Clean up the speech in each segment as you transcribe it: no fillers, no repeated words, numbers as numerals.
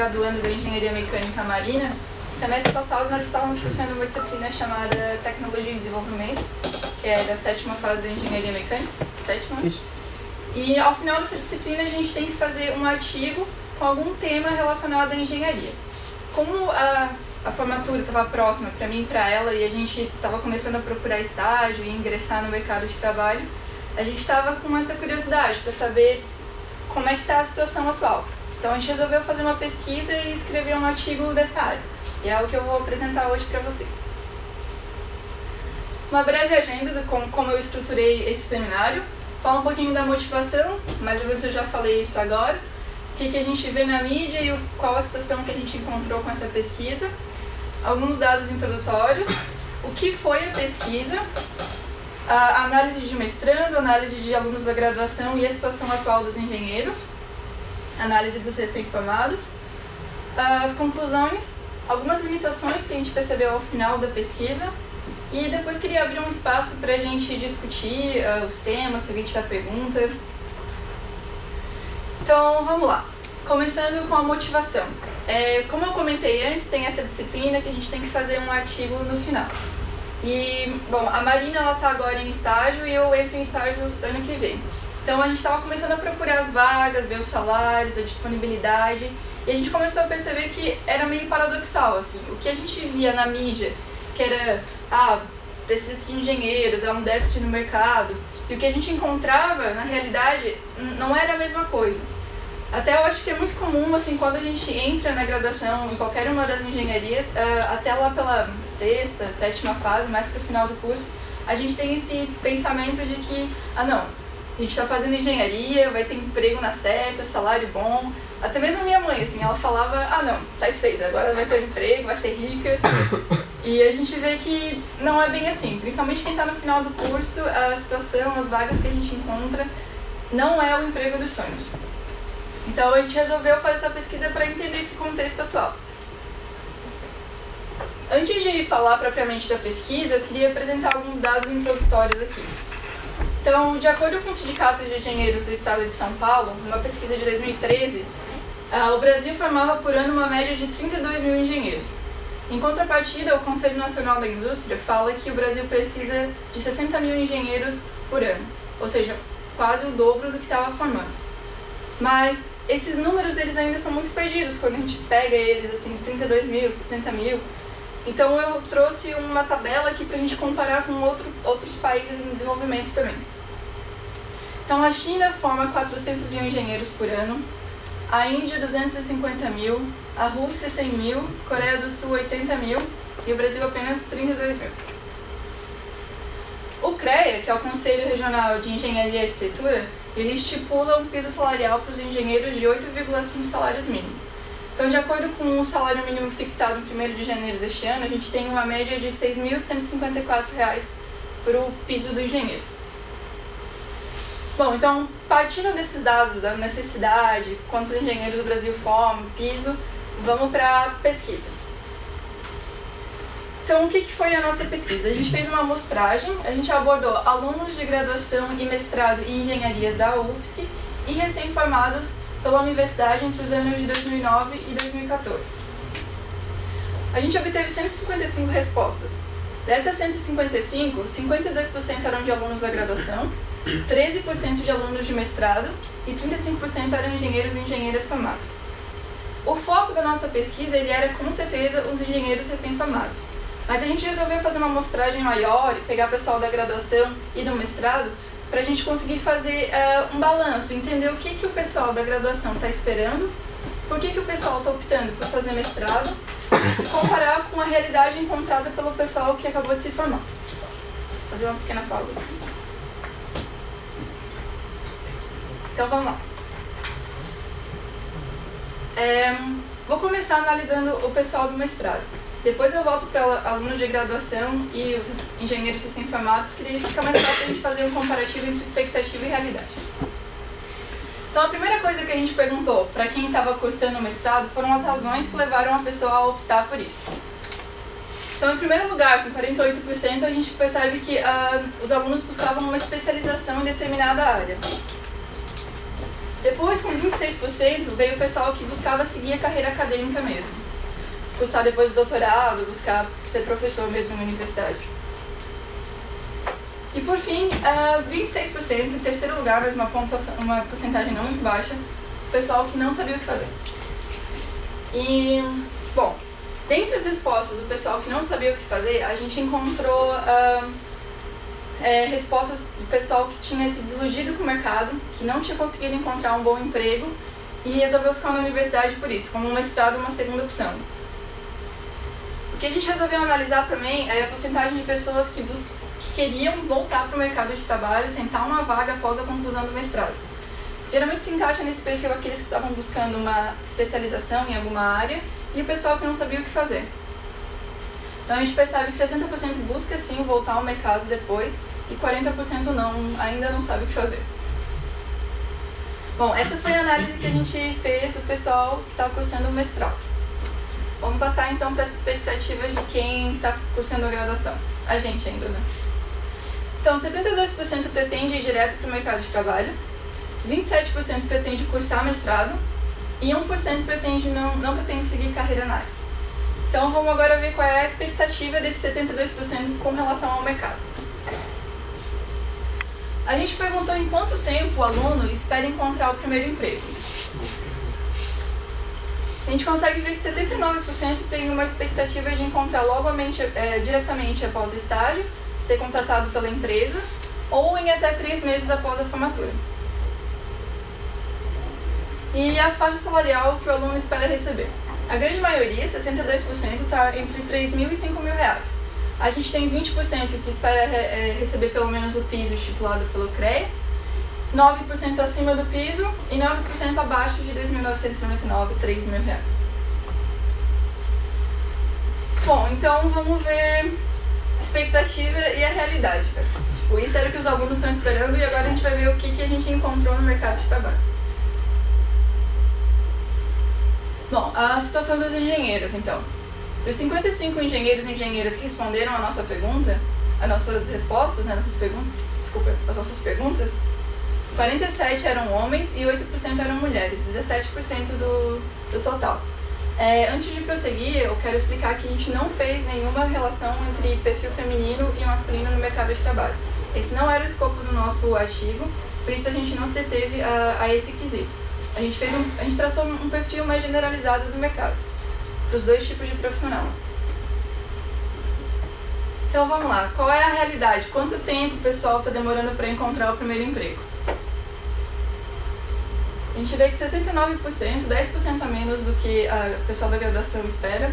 graduando da Engenharia Mecânica Marina, semestre passado nós estávamos cursando uma disciplina chamada Tecnologia e Desenvolvimento, que é da 7ª fase da Engenharia Mecânica, 7ª. Isso. E ao final dessa disciplina a gente tem que fazer um artigo com algum tema relacionado à engenharia. Como a formatura estava próxima para mim e para ela e a gente estava começando a procurar estágio e ingressar no mercado de trabalho, a gente estava com essa curiosidade para saber como é que está a situação atual. Então a gente resolveu fazer uma pesquisa e escrever um artigo dessa área. E é o que eu vou apresentar hoje para vocês. Uma breve agenda de como eu estruturei esse seminário. Fala um pouquinho da motivação, mais ou menos eu já falei isso agora. O que a gente vê na mídia e qual a situação que a gente encontrou com essa pesquisa. Alguns dados introdutórios. O que foi a pesquisa. A análise de mestrando, análise de alunos da graduação e a situação atual dos engenheiros. Análise dos recém-formados. As conclusões. Algumas limitações que a gente percebeu ao final da pesquisa. E depois queria abrir um espaço para a gente discutir os temas, se alguém tiver pergunta. Então, vamos lá. Começando com a motivação. Como eu comentei antes, tem essa disciplina que a gente tem que fazer um artigo no final. E, bom, a Marina está agora em estágio e eu entro em estágio ano que vem. Então, a gente estava começando a procurar as vagas, ver os salários, a disponibilidade. E a gente começou a perceber que era meio paradoxal, assim. O que a gente via na mídia, que era, precisa de engenheiros, há um déficit no mercado. E o que a gente encontrava, na realidade, não era a mesma coisa. Até eu acho que é muito comum, assim, quando a gente entra na graduação em qualquer uma das engenharias, até lá pela 6ª, 7ª fase, mais para o final do curso, a gente tem esse pensamento de que, não, a gente está fazendo engenharia, vai ter emprego na certa, salário bom. Até mesmo minha mãe, assim, ela falava, não, tá feita, agora vai ter emprego, vai ser rica. E a gente vê que não é bem assim, principalmente quem está no final do curso, a situação, as vagas que a gente encontra, não é o emprego dos sonhos. Então a gente resolveu fazer essa pesquisa para entender esse contexto atual. Antes de falar propriamente da pesquisa, eu queria apresentar alguns dados introdutórios aqui. Então, de acordo com o Sindicato de Engenheiros do Estado de São Paulo, uma pesquisa de 2013, o Brasil formava por ano uma média de 32 mil engenheiros. Em contrapartida, o Conselho Nacional da Indústria fala que o Brasil precisa de 60 mil engenheiros por ano, ou seja, quase o dobro do que estava formando. Mas esses números eles ainda são muito perdidos quando a gente pega eles, assim, 32 mil, 60 mil. Então eu trouxe uma tabela aqui para a gente comparar com outros países em desenvolvimento também. Então a China forma 400 mil engenheiros por ano, a Índia 250 mil, a Rússia 100 mil, Coreia do Sul 80 mil e o Brasil apenas 32 mil. O CREA, que é o Conselho Regional de Engenharia e Arquitetura, ele estipula um piso salarial para os engenheiros de 8,5 salários mínimos. Então, de acordo com o salário mínimo fixado em 1º de janeiro deste ano, a gente tem uma média de R$ 6.154 para o piso do engenheiro. Bom, então, partindo desses dados da necessidade, quantos engenheiros o Brasil forma, piso, vamos para a pesquisa. Então, o que foi a nossa pesquisa? A gente fez uma amostragem, a gente abordou alunos de graduação e mestrado em engenharias da UFSC e recém-formados pela universidade entre os anos de 2009 e 2014. A gente obteve 155 respostas. Dessas 155, 52% eram de alunos da graduação, 13% de alunos de mestrado e 35% eram engenheiros e engenheiras formados. O foco da nossa pesquisa ele era, com certeza, os engenheiros recém-formados. Mas a gente resolveu fazer uma amostragem maior e pegar pessoal da graduação e do mestrado para a gente conseguir fazer um balanço, entender o que o pessoal da graduação está esperando, por que o pessoal está optando por fazer mestrado e comparar com a realidade encontrada pelo pessoal que acabou de se formar. Vou fazer uma pequena pausa. Então vamos lá. Vou começar analisando o pessoal do mestrado. Depois eu volto para alunos de graduação e os engenheiros recém-formados, que daí fica mais fácil a gente fazer um comparativo entre expectativa e realidade. Então a primeira coisa que a gente perguntou para quem estava cursando o mestrado foram as razões que levaram a pessoa a optar por isso. Então, em primeiro lugar, com 48%, a gente percebe que os alunos buscavam uma especialização em determinada área. Depois, com 26%, veio o pessoal que buscava seguir a carreira acadêmica mesmo. Cursar depois do doutorado, buscar ser professor mesmo na universidade. E por fim, 26%, em terceiro lugar, mas uma porcentagem não muito baixa, o pessoal que não sabia o que fazer. E, bom, dentre as respostas do pessoal que não sabia o que fazer, a gente encontrou respostas do pessoal que tinha se desiludido com o mercado, que não tinha conseguido encontrar um bom emprego e resolveu ficar na universidade por isso, como um mestrado uma segunda opção. O que a gente resolveu analisar também é a porcentagem de pessoas que queriam voltar para o mercado de trabalho e tentar uma vaga após a conclusão do mestrado. Geralmente se encaixa nesse perfil aqueles que estavam buscando uma especialização em alguma área e o pessoal que não sabia o que fazer. Então a gente percebe que 60% busca sim voltar ao mercado depois e 40% ainda não sabe o que fazer. Bom, essa foi a análise que a gente fez do pessoal que está cursando o mestrado. Vamos passar então para as expectativas de quem está cursando a graduação. A gente ainda, né? Então, 72% pretende ir direto para o mercado de trabalho, 27% pretende cursar mestrado e 1% não pretende seguir carreira na área. Então, vamos agora ver qual é a expectativa desses 72% com relação ao mercado. A gente perguntou em quanto tempo o aluno espera encontrar o primeiro emprego. A gente consegue ver que 79% tem uma expectativa de encontrar diretamente após o estágio, ser contratado pela empresa, ou em até 3 meses após a formatura. E a faixa salarial que o aluno espera receber. A grande maioria, 62%, está entre R$3.000 e R$5.000. A gente tem 20% que espera receber pelo menos o piso estipulado pelo CREA, 9% acima do piso e 9% abaixo de R$2.999, R$3.000. Bom, então vamos ver a expectativa e a realidade. Tá? Tipo, isso era o que os alunos estão esperando e agora a gente vai ver o que a gente encontrou no mercado de trabalho. Bom, a situação dos engenheiros, então. Os 55 engenheiros e engenheiras que responderam a nossa pergunta, as nossas respostas, né, as nossas perguntas, 47 eram homens e 8% eram mulheres, 17% do total. Antes de prosseguir, eu quero explicar que a gente não fez nenhuma relação entre perfil feminino e masculino no mercado de trabalho. Esse não era o escopo do nosso artigo, por isso a gente não se deteve a esse quesito. A gente traçou um perfil mais generalizado do mercado, para os dois tipos de profissional. Então vamos lá, qual é a realidade? Quanto tempo o pessoal está demorando para encontrar o primeiro emprego? A gente vê que 69%, 10% a menos do que o pessoal da graduação espera,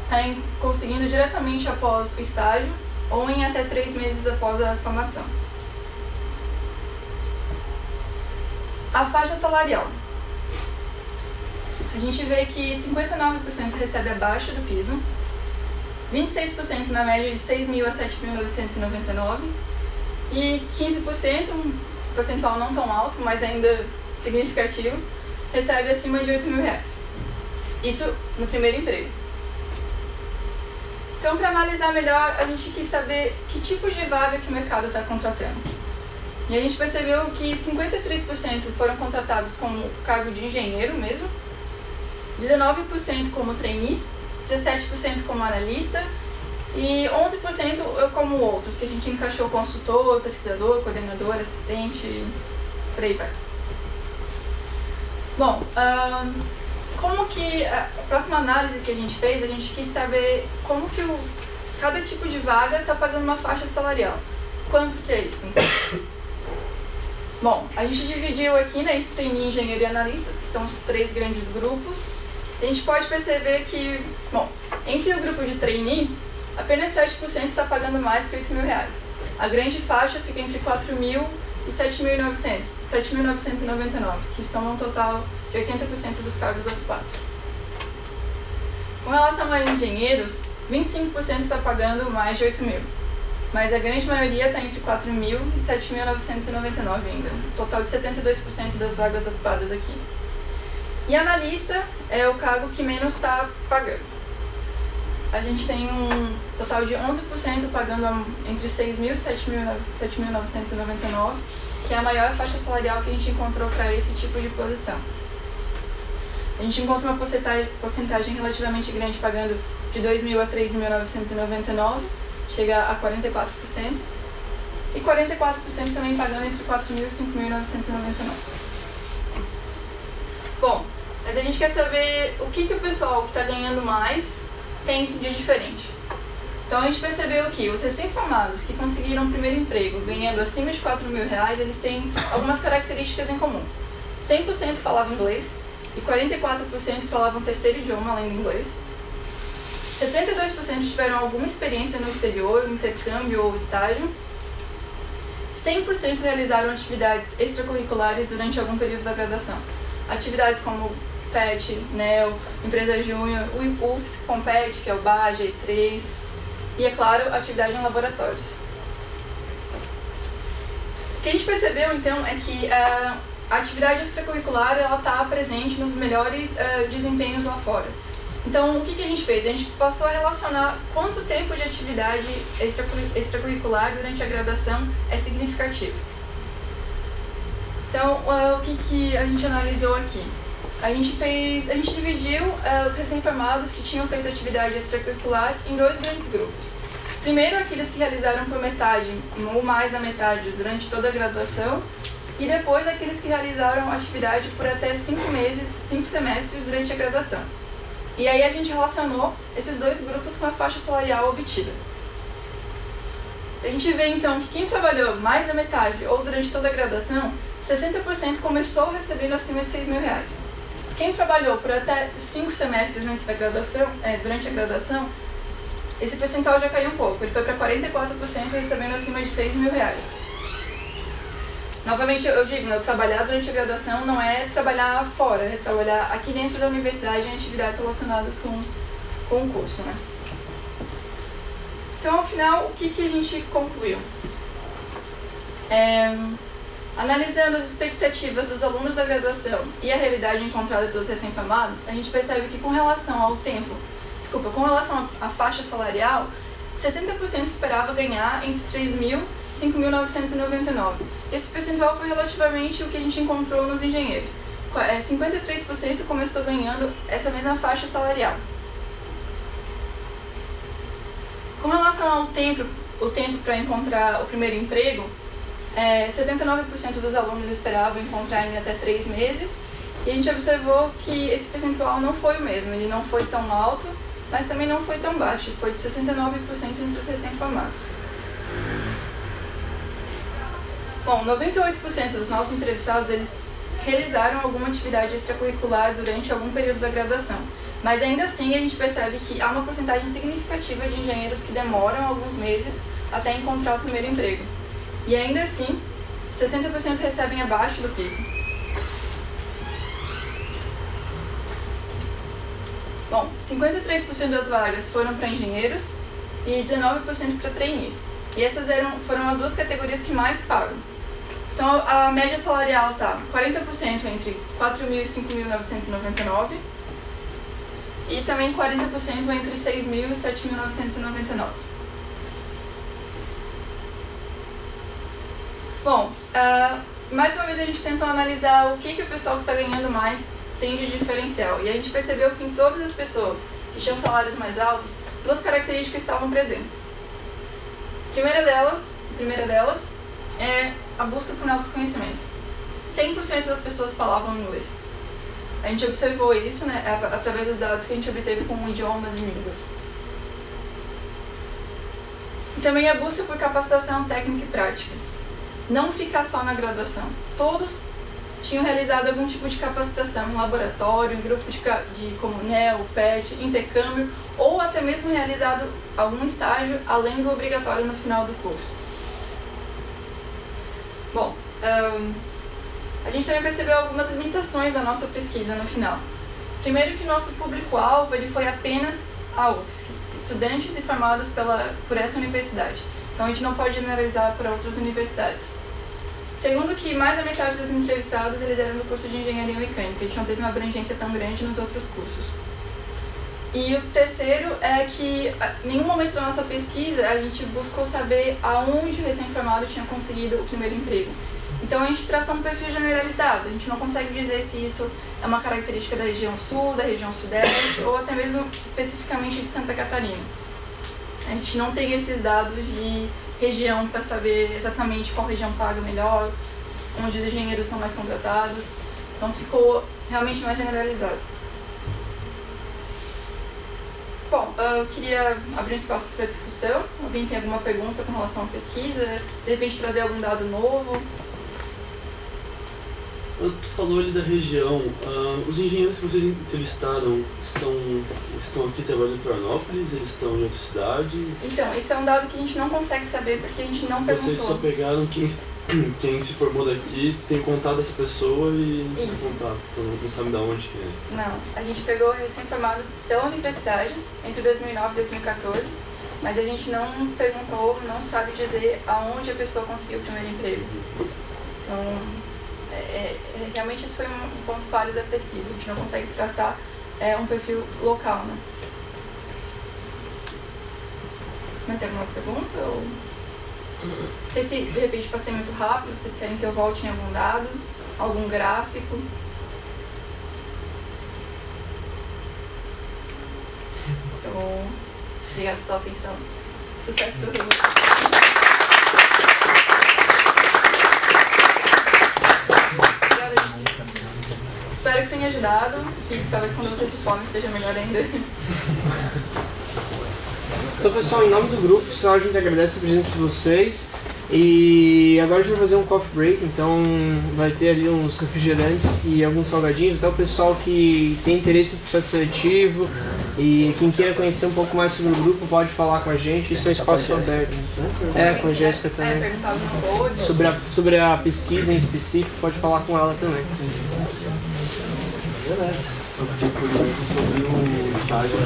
está conseguindo diretamente após o estágio ou em até 3 meses após a formação. A faixa salarial. A gente vê que 59% recebe abaixo do piso, 26% na média de 6.000 a 7.999 e 15%, um percentual não tão alto, mas ainda significativo, recebe acima de R$8.000. Isso no primeiro emprego. Então, para analisar melhor, a gente quis saber que tipo de vaga que o mercado está contratando. E a gente percebeu que 53% foram contratados como cargo de engenheiro mesmo, 19% como trainee, 17% como analista e 11% como outros, que a gente encaixou consultor, pesquisador, coordenador, assistente, por aí vai. Bom, como que a próxima análise que a gente fez, a gente quis saber como que cada tipo de vaga está pagando uma faixa salarial. Quanto que é isso? Então? Bom, a gente dividiu aqui, né, entre trainee, engenheiro e analistas, que são os 3 grandes grupos. A gente pode perceber que, bom, entre o grupo de trainee, apenas 7% está pagando mais que R$8.000. A grande faixa fica entre 4.000 e 7.999, que são um total de 80% dos cargos ocupados. Com relação a engenheiros, 25% está pagando mais de 8.000, mas a grande maioria está entre 4.000 e 7.999 ainda, um total de 72% das vagas ocupadas aqui. E analista é o cargo que menos está pagando. A gente tem um total de 11% pagando entre 6.000 e 7.999 que é a maior faixa salarial que a gente encontrou para esse tipo de posição. A gente encontra uma porcentagem relativamente grande pagando de 2.000 a 3.999, chega a 44%, e 44% também pagando entre 4.000 e 5.999. Bom, mas a gente quer saber o que o pessoal que está ganhando mais tem de diferente. Então a gente percebeu que os recém-formados que conseguiram o primeiro emprego ganhando acima de R$4.000, eles têm algumas características em comum. 100% falavam inglês e 44% falavam terceiro idioma além do inglês. 72% tiveram alguma experiência no exterior, intercâmbio ou estágio. 100% realizaram atividades extracurriculares durante algum período da graduação. Atividades como PET, NEL, Empresa Júnior, o UFSC Compete, que é o BA, G3, e, é claro, atividade em laboratórios. O que a gente percebeu, então, é que a atividade extracurricular está presente nos melhores desempenhos lá fora. Então, o que a gente fez? A gente passou a relacionar quanto tempo de atividade extracurricular durante a graduação é significativo. Então, o que a gente analisou aqui? A gente dividiu os recém-formados que tinham feito atividade extracurricular em dois grandes grupos. Primeiro, aqueles que realizaram por metade ou mais da metade durante toda a graduação, e depois aqueles que realizaram atividade por até 5 semestres durante a graduação. E aí a gente relacionou esses dois grupos com a faixa salarial obtida. A gente vê então que quem trabalhou mais da metade ou durante toda a graduação, 60% começou recebendo acima de R$6.000. Quem trabalhou por até 5 semestres antes da graduação, durante a graduação, esse percentual já caiu um pouco, ele foi para 44% recebendo acima de R$6.000. Novamente, eu digo, trabalhar durante a graduação não é trabalhar fora, é trabalhar aqui dentro da universidade em atividades relacionadas com o curso, né? Então, ao final, o que a gente concluiu? Analisando as expectativas dos alunos da graduação e a realidade encontrada pelos recém-formados, a gente percebe que com relação à faixa salarial, 60% esperava ganhar entre 3.000 e 5.999. Esse percentual foi relativamente o que a gente encontrou nos engenheiros. 53% começou ganhando essa mesma faixa salarial. Com relação ao tempo para encontrar o primeiro emprego, 79% dos alunos esperavam encontrar em até 3 meses, e a gente observou que esse percentual não foi o mesmo, ele não foi tão alto, mas também não foi tão baixo, foi de 69% entre os recém-formados. Bom, 98% dos nossos entrevistados, eles realizaram alguma atividade extracurricular durante algum período da graduação, mas ainda assim a gente percebe que há uma porcentagem significativa de engenheiros que demoram alguns meses até encontrar o primeiro emprego. E ainda assim, 60% recebem abaixo do piso. Bom, 53% das vagas foram para engenheiros e 19% para trainees. E essas foram as duas categorias que mais pagam. Então, a média salarial está 40% entre 4.000 e 5.999 e também 40% entre 6.000 e 7.999. Bom, mais uma vez a gente tentou analisar o que o pessoal que está ganhando mais tem de diferencial. E a gente percebeu que em todas as pessoas que tinham salários mais altos, duas características estavam presentes. A primeira delas é a busca por novos conhecimentos. 100% das pessoas falavam inglês. A gente observou isso, né, através dos dados que a gente obteve com idiomas e línguas. E também a busca por capacitação técnica e prática. Não ficar só na graduação. Todos tinham realizado algum tipo de capacitação em laboratório, em grupo como NEL, PET, intercâmbio, ou até mesmo realizado algum estágio além do obrigatório no final do curso. Bom, a gente também percebeu algumas limitações da nossa pesquisa no final. Primeiro que nosso público-alvo foi apenas a UFSC, estudantes e formados por essa universidade. Então a gente não pode generalizar para outras universidades. Segundo que mais da metade dos entrevistados eles eram do curso de engenharia mecânica, a gente não teve uma abrangência tão grande nos outros cursos. E o terceiro é que em nenhum momento da nossa pesquisa a gente buscou saber aonde o recém-formado tinha conseguido o primeiro emprego. Então a gente traça um perfil generalizado, a gente não consegue dizer se isso é uma característica da região sul, da região sudeste ou até mesmo especificamente de Santa Catarina. A gente não tem esses dados de região para saber exatamente qual região paga melhor, onde os engenheiros são mais contratados, então ficou realmente mais generalizado. Bom, eu queria abrir um espaço para discussão. Alguém tem alguma pergunta com relação à pesquisa? De repente trazer algum dado novo? Tu falou ali da região. Os engenheiros que vocês entrevistaram estão aqui trabalhando em Florianópolis? Eles estão em outras cidades? Então, esse é um dado que a gente não consegue saber porque a gente não perguntou. Vocês só pegaram quem se formou daqui, tem contato dessa pessoa e tem contato, então não sabe de onde que é. Não, a gente pegou recém-formados pela universidade entre 2009 e 2014, mas a gente não perguntou, não sabe dizer aonde a pessoa conseguiu o primeiro emprego. Então, realmente esse foi um ponto falho da pesquisa, a gente não consegue traçar um perfil local, né? Mais alguma pergunta? Ou... Não sei se de repente passei muito rápido, vocês querem que eu volte em algum dado, algum gráfico. Então, obrigada pela atenção. Sucesso para todos. Espero que tenha ajudado, que talvez quando vocês se formem esteja melhor ainda. Então, pessoal, em nome do grupo, a gente agradece a presença de vocês. E agora a gente vai fazer um coffee break, então vai ter ali uns refrigerantes e alguns salgadinhos. Então, o pessoal que tem interesse no processo seletivo e quem queira conhecer um pouco mais sobre o grupo pode falar com a gente. Isso é um espaço aberto. Com a Jéssica também. Sobre a pesquisa em específico, pode falar com ela também. Beleza. Eu fiquei curioso sobre o estágio.